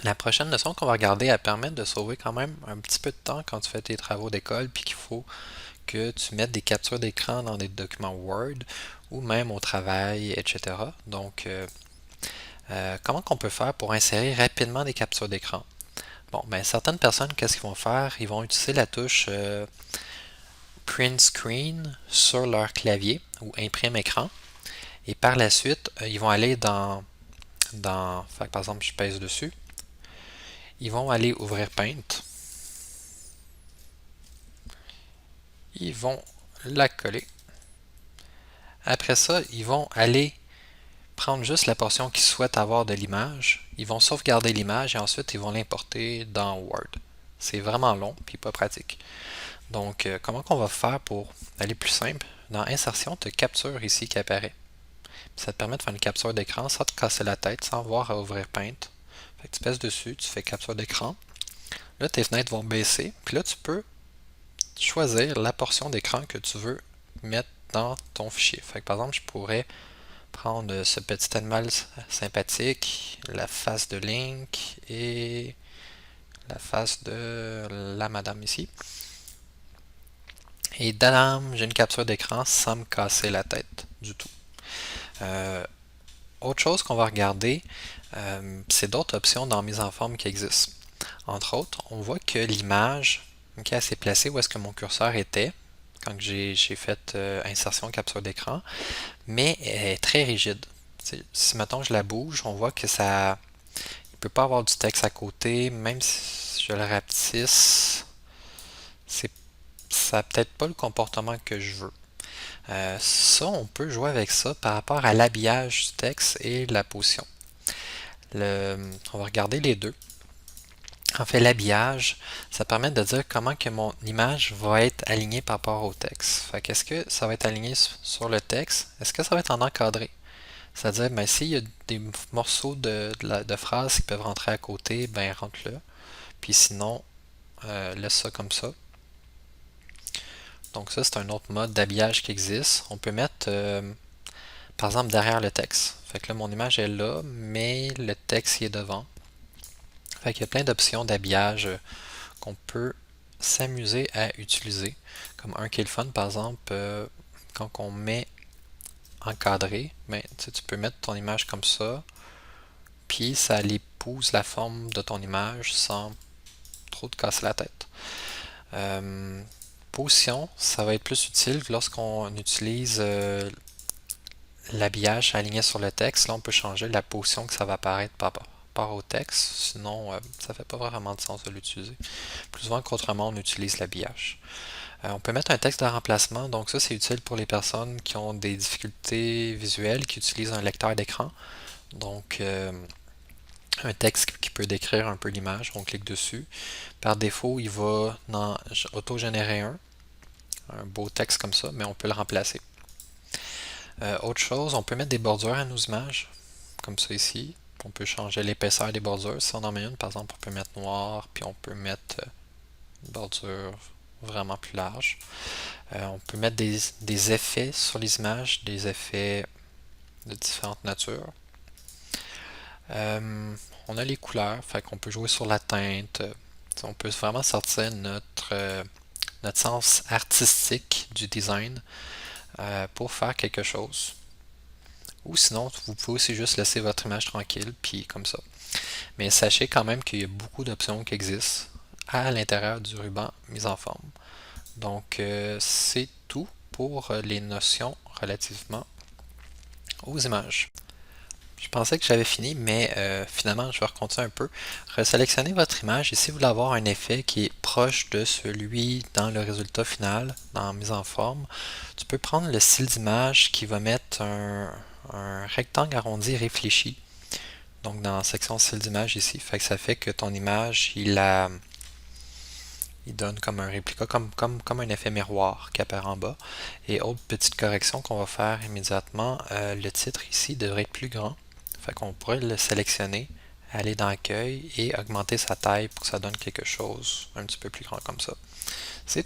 La prochaine leçon qu'on va regarder, elle permet de sauver quand même un petit peu de temps quand tu fais tes travaux d'école, puis qu'il faut que tu mettes des captures d'écran dans des documents Word ou même au travail, etc. Donc, comment qu'on peut faire pour insérer rapidement des captures d'écran? Bon, ben certaines personnes, qu'est-ce qu'ils vont faire? Ils vont utiliser la touche Print Screen sur leur clavier ou imprime écran. Et par la suite, ils vont aller fait par exemple, je pèse dessus. Ils vont aller ouvrir Paint. Ils vont la coller. Après ça, ils vont aller prendre juste la portion qu'ils souhaitent avoir de l'image. Ils vont sauvegarder l'image et ensuite ils vont l'importer dans Word. C'est vraiment long puis pas pratique. Donc, comment qu'on va faire pour aller plus simple? Dans Insertion, tu as Capture ici qui apparaît. Ça te permet de faire une capture d'écran sans te casser la tête, sans avoir à ouvrir Paint. Fait que tu pèses dessus, tu fais capture d'écran. Là, tes fenêtres vont baisser. Puis là, tu peux choisir la portion d'écran que tu veux mettre dans ton fichier. Fait que, par exemple, je pourrais prendre ce petit animal sympathique, la face de Link et la face de la madame ici. Et dadam, j'ai une capture d'écran sans me casser la tête du tout. Autre chose qu'on va regarder, c'est d'autres options dans mise en forme qui existent. Entre autres, on voit que l'image, elle s'est placée où est-ce que mon curseur était quand j'ai fait insertion capture d'écran, mais elle est très rigide. Si mettons je la bouge, on voit que ça il peut pas avoir du texte à côté, même si je le rapetisse, c'est ça n'a peut-être pas le comportement que je veux. Ça, on peut jouer avec ça par rapport à l'habillage du texte et la position. On va regarder les deux. En fait, l'habillage, ça permet de dire comment que mon image va être alignée par rapport au texte. Fait qu'est-ce que ça va être aligné sur le texte? Est-ce que ça va être en encadré? C'est-à-dire, ben, s'il y a des morceaux de phrases qui peuvent rentrer à côté, ben rentre-le. Puis sinon, laisse ça comme ça. Donc ça, c'est un autre mode d'habillage qui existe. On peut mettre, par exemple, derrière le texte. Fait que là, mon image est là, mais le texte y est devant. Fait qu'il y a plein d'options d'habillage qu'on peut s'amuser à utiliser. Comme un qui est le fun, par exemple, quand on met encadré, ben, tu peux mettre ton image comme ça, puis ça épouse la forme de ton image sans trop te casser la tête. Euh, Position, ça va être plus utile lorsqu'on utilise l'habillage aligné sur le texte. Là, on peut changer la position que ça va apparaître par rapport au texte. Sinon, ça fait pas vraiment de sens de l'utiliser. Plus souvent qu'autrement, on utilise l'habillage. On peut mettre un texte de remplacement. Donc ça, c'est utile pour les personnes qui ont des difficultés visuelles, qui utilisent un lecteur d'écran. Donc, un texte qui peut décrire un peu l'image, on clique dessus. Par défaut, il va auto-générer un beau texte comme ça, mais on peut le remplacer. Autre chose, on peut mettre des bordures à nos images, comme ça ici. On peut changer l'épaisseur des bordures. Si on en met une, par exemple, on peut mettre noir, puis on peut mettre une bordure vraiment plus large. On peut mettre des effets sur les images, des effets de différentes natures. On a les couleurs, fait qu'on peut jouer sur la teinte. On peut vraiment sortir notre sens artistique du design pour faire quelque chose. Ou sinon, vous pouvez aussi juste laisser votre image tranquille, puis comme ça. Mais sachez quand même qu'il y a beaucoup d'options qui existent à l'intérieur du ruban mise en forme. Donc, c'est tout pour les notions relativement aux images. Je pensais que j'avais fini, mais finalement, je vais recontinuer un peu. Resélectionnez votre image et si vous voulez avoir un effet qui est proche de celui dans le résultat final, dans la mise en forme, tu peux prendre le style d'image qui va mettre un rectangle arrondi réfléchi. Donc dans la section style d'image ici, fait que ça fait que ton image, il donne comme un réplica, comme un effet miroir qui apparaît en bas. Et autre petite correction qu'on va faire immédiatement, le titre ici devrait être plus grand. Fait qu'on pourrait le sélectionner, aller dans Accueil et augmenter sa taille pour que ça donne quelque chose un petit peu plus grand comme ça. C'est